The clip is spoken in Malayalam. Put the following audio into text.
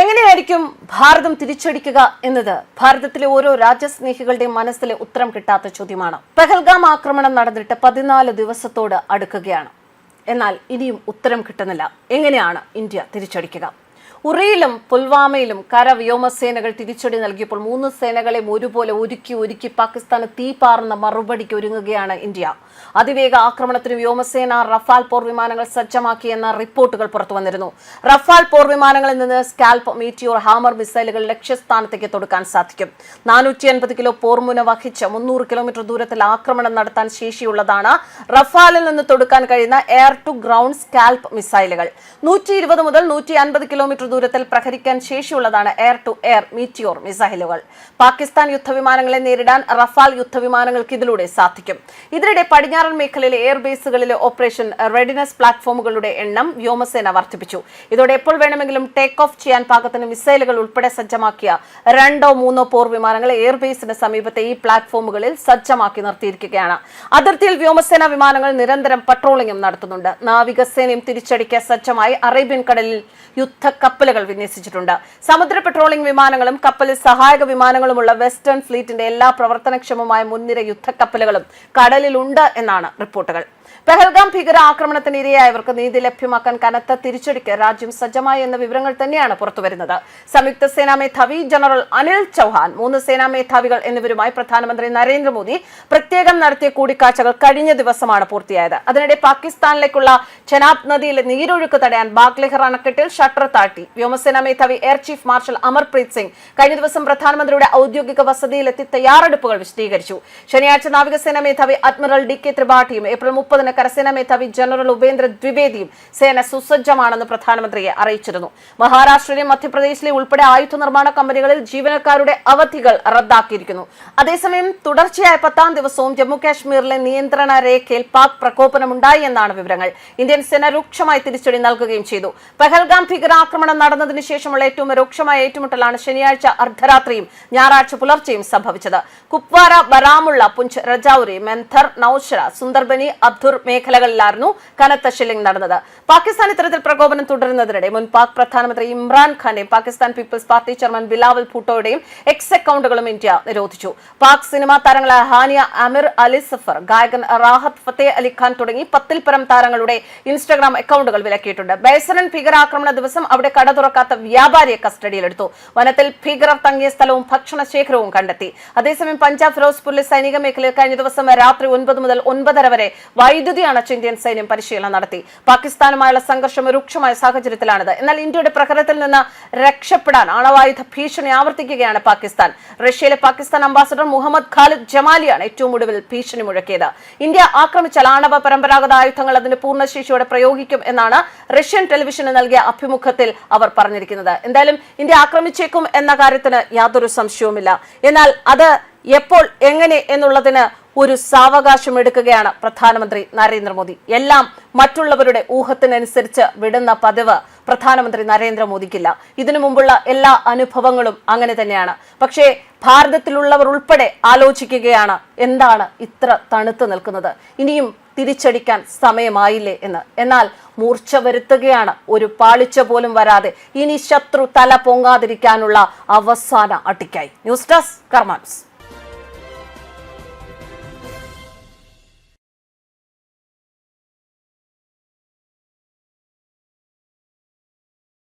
എങ്ങനെയായിരിക്കും ഭാരതം തിരിച്ചടിക്കുക എന്നത് ഭാരതത്തിലെ ഓരോ രാജ്യസ്നേഹികളുടെയും മനസ്സിലെ ഉത്തരം കിട്ടാത്ത ചോദ്യമാണ്. പെഹൽഗാം ആക്രമണം നടന്നിട്ട് 14 ദിവസത്തോട് അടുക്കുകയാണ്. എന്നാൽ ഇനിയും ഉത്തരം കിട്ടുന്നില്ല. എങ്ങനെയാണ് ഇന്ത്യ തിരിച്ചടിക്കുക? ഉറിയിലും പുൽവാമയിലും കരവ്യോമസേനകൾ തിരിച്ചടി നൽകിയപ്പോൾ 3 സേനകളെയും ഒരുപോലെ ഒരുക്കി പാകിസ്ഥാന് തീപാറുന്ന മറുപടിക്ക് ഒരുങ്ങുകയാണ് ഇന്ത്യ. അതിവേഗ ആക്രമണത്തിന് വ്യോമസേന റഫാൽ പോർ വിമാനങ്ങൾ സജ്ജമാക്കിയെന്ന റിപ്പോർട്ടുകൾ പുറത്തു വന്നിരുന്നു. റഫാൽ പോർ വിമാനങ്ങളിൽ നിന്ന് സ്കാൽപ്, മീറ്റിയോർ, ഹാമർ മിസൈലുകൾ ലക്ഷ്യസ്ഥാനത്തേക്ക് തൊടുക്കാൻ സാധിക്കും. 450 കിലോ പോർമുന വഹിച്ച് 300 കിലോമീറ്റർ ദൂരത്തിൽ ആക്രമണം നടത്താൻ ശേഷിയുള്ളതാണ് റഫാലിൽ നിന്ന് തൊടുക്കാൻ കഴിയുന്ന എയർ ടു ഗ്രൗണ്ട് സ്കാൽപ് മിസൈലുകൾ. 120 മുതൽ 150 കിലോമീറ്റർ ദൂരത്തിൽ പ്രഹരിക്കാൻ ശേഷിയുള്ളതാണ് എയർ ടു എയർ മീറ്റിയോർ മിസൈലുകൾ. പാകിസ്ഥാൻ യുദ്ധവിമാനങ്ങളെ നേരിടാൻ റഫാൽ യുദ്ധവിമാനങ്ങൾക്ക് ഇതിലൂടെ സാധിക്കും. ഇതിനിടെ പടിഞ്ഞാറൻ മേഖലയിലെ എയർബേസുകളിലെ ഓപ്പറേഷൻ റെഡിനെസ് പ്ലാറ്റ്ഫോമുകളുടെ എണ്ണം വ്യോമസേന വർദ്ധിപ്പിച്ചു. ഇതോടെ എപ്പോൾ വേണമെങ്കിലും ടേക്ക് ഓഫ് ചെയ്യാൻ പാകത്തിന് മിസൈലുകൾ ഉൾപ്പെടെ സജ്ജമാക്കിയ 2-3 പോർ വിമാനങ്ങൾ എയർബേസിന് സമീപത്തെ ഈ പ്ലാറ്റ്ഫോമുകളിൽ സജ്ജമാക്കി നിർത്തിയിരിക്കുകയാണ്. അതിർത്തിയിൽ വ്യോമസേന വിമാനങ്ങൾ നിരന്തരം പട്രോളിംഗും നടത്തുന്നുണ്ട്. നാവികസേനയും തിരിച്ചടിക്കാൻ സജ്ജമായി അറേബ്യൻ കടലിൽ യുദ്ധക്കപ്പലുകൾ വിന്യസിച്ചിട്ടുണ്ട്. സമുദ്ര പെട്രോളിംഗ് വിമാനങ്ങളും കപ്പലിൽ സഹായക വിമാനങ്ങളുമുള്ള വെസ്റ്റേൺ ഫ്ലീറ്റിന്റെ എല്ലാ പ്രവർത്തനക്ഷമമായ മുൻനിര യുദ്ധക്കപ്പലുകളും കടലിലുണ്ട് എന്നാണ് റിപ്പോർട്ടുകൾ. പെഹൽഗാം ഭീകര ആക്രമണത്തിന് ഇരയായവർക്ക് നീതി ലഭ്യമാക്കാൻ കനത്ത തിരിച്ചടിക്ക് രാജ്യം സജ്ജമായി എന്ന വിവരങ്ങൾ തന്നെയാണ് പുറത്തുവരുന്നത്. സംയുക്ത സേനാ മേധാവി ജനറൽ അനിൽ ചൌഹാൻ, 3 സേനാ മേധാവികൾ എന്നിവരുമായി പ്രധാനമന്ത്രി നരേന്ദ്രമോദി പ്രത്യേകം നടത്തിയ കൂടിക്കാഴ്ചകൾ കഴിഞ്ഞ ദിവസമാണ് പൂർത്തിയായത്. അതിനിടെ പാകിസ്ഥാനിലേക്കുള്ള ചെനാബ് നദിയിലെ നീരൊഴുക്ക് തടയാൻ ബാഗ്ലെഹർ അണക്കെട്ടിൽ ഷട്ടർ താഴ്ത്തി. വ്യോമസേനാ മേധാവി air chief marshal Amarpreet Singh കഴിഞ്ഞ ദിവസം പ്രധാനമന്ത്രിയുടെ ഔദ്യോഗിക വസതിയിലെത്തി തയ്യാറെടുപ്പുകൾ വിശദീകരിച്ചു. ശനിയാഴ്ച നാവികസേനാ മേധാവി അഡ്മിറൽ DK ത്രിപാഠിയും ഏപ്രിൽ 30 കരസേനാ മേധാവി ജനറൽ ഉപേന്ദ്ര ദ്വിവേദിയും സേന സുസജ്ജമാണെന്ന് പ്രധാനമന്ത്രിയെ അറിയിച്ചിരുന്നു. മഹാരാഷ്ട്രയിലെ മധ്യപ്രദേശിലെ ഉൾപ്പെടെ ആയുധ നിർമ്മാണ കമ്പനികളിൽ ജീവനക്കാരുടെ അവധികൾ റദ്ദാക്കിയിരിക്കുന്നു. അതേസമയം തുടർച്ചയായ 10ാം ദിവസവും ജമ്മു കാശ്മീരിലെ നിയന്ത്രണ രേഖയിൽ പാക് പ്രകോപനമുണ്ടായി എന്നാണ് വിവരങ്ങൾ. ഇന്ത്യൻ സേന രൂക്ഷമായി തിരിച്ചടി നൽകുകയും ചെയ്തു. പെഹൽഗാം ഭീകരാക്രമണം നടന്നതിന് ശേഷമുള്ള ഏറ്റവും രൂക്ഷമായ ഏറ്റുമുട്ടലാണ് ശനിയാഴ്ച അർദ്ധരാത്രിയും ഞായറാഴ്ച പുലർച്ചെയും സംഭവിച്ചത്. കുപ്വാര, ബരാമുള്ള, പുഞ്ച്, രജൌരി, മെന്ധർ, നൌഷര, സുന്ദർബനി, അബ്ദുർ മേഖലകളിലായിരുന്നു കനത്ത ഷെല്ലിംഗ് നടന്നത്. പാകിസ്ഥാൻ ഇത്തരത്തിൽ പ്രകോപനം തുടരുന്നതിനിടെ മുൻ പാക് പ്രധാനമന്ത്രി ഇമ്രാൻഖാന്റെയും Pakistan Peoples Party chairman Bilawal ഭൂട്ടോയുടെയും എക്സ് അക്കൗണ്ടുകളും ഇന്ത്യ നിരോധിച്ചു. പാക് സിനിമാ താരങ്ങളായ ഹാനിയ അമീർ, അലി സഫർ, ഗായകൻ റാഹത്ത് ഫത്തേഹ് അലി ഖാൻ തുടങ്ങി 10ൽ പരം താരങ്ങളുടെ ഇൻസ്റ്റഗ്രാം അക്കൗണ്ടുകൾ വിലക്കിയിട്ടുണ്ട്. ബൈസരൻ ഭീകരാക്രമണ ദിവസം അവിടെ കട തുറക്കാത്ത വ്യാപാരിയെ കസ്റ്റഡിയിലെടുത്തു. വനത്തിൽ ഭീകരർ തങ്ങിയ സ്ഥലവും ഭക്ഷണശേഖരവും കണ്ടെത്തി. അതേസമയം പഞ്ചാബ് ഫിറോസ്പൂരിലെ സൈനിക മേഖലയിൽ കഴിഞ്ഞ ദിവസം രാത്രി 9 മുതൽ 9:30 വരെ വൈദ്യുതി അണച്ച് ഇന്ത്യൻ സൈന്യം പരിശീലനം നടത്തി. പാകിസ്ഥാനുമായുള്ള സംഘർഷം രൂക്ഷമായ സാഹചര്യത്തിലാണിത്. എന്നാൽ ഇന്ത്യയുടെ പ്രഹരത്തിൽ നിന്ന് രക്ഷപ്പെടാൻ ആണവായുധ ഭീഷണി ആവർത്തിക്കുകയാണ് പാകിസ്ഥാൻ. റഷ്യയിലെ പാകിസ്ഥാൻ അംബാസഡർ മുഹമ്മദ് ഖാലിദ് ജമാലിയാണ് ഏറ്റവും ഒടുവിൽ ഭീഷണി മുഴക്കിയത്. ഇന്ത്യ ആക്രമിച്ചാൽ ആണവ പരമ്പരാഗത ആയുധങ്ങൾ അതിന്റെ പൂർണ്ണശേഷിയോടെ പ്രയോഗിക്കും എന്നാണ് റഷ്യൻ ടെലിവിഷന് നൽകിയ അഭിമുഖത്തിൽ അവർ പറഞ്ഞിരിക്കുന്നത്. എന്തായാലും ഇന്ത്യ ആക്രമിച്ചേക്കും എന്ന കാര്യത്തിന് യാതൊരു സംശയവുമില്ല. എന്നാൽ അത് എപ്പോൾ, എങ്ങനെ എന്നുള്ളതിന് ഒരു സാവകാശം എടുക്കുകയാണ് പ്രധാനമന്ത്രി നരേന്ദ്രമോദി. എല്ലാം മറ്റുള്ളവരുടെ ഊഹത്തിനനുസരിച്ച് വിടുന്ന പതിവ് പ്രധാനമന്ത്രി നരേന്ദ്രമോദിക്കില്ല. ഇതിനു മുമ്പുള്ള എല്ലാ അനുഭവങ്ങളും അങ്ങനെ തന്നെയാണ്. പക്ഷേ ഭാരതത്തിലുള്ളവർ ഉൾപ്പെടെ ആലോചിക്കുകയാണ്, എന്താണ് ഇത്ര തണുത്തു നിൽക്കുന്നത്, ഇനിയും തിരിച്ചടിക്കാൻ സമയമായില്ലേ എന്ന്. എന്നാൽ മൂർച്ച വരുത്തുകയാണ്, ഒരു പാളിച്ച പോലും വരാതെ ഇനി ശത്രു തല പൊങ്ങാതിരിക്കാനുള്ള അവസാന അട്ടിക്കായി. News desk കർമാൻസ്.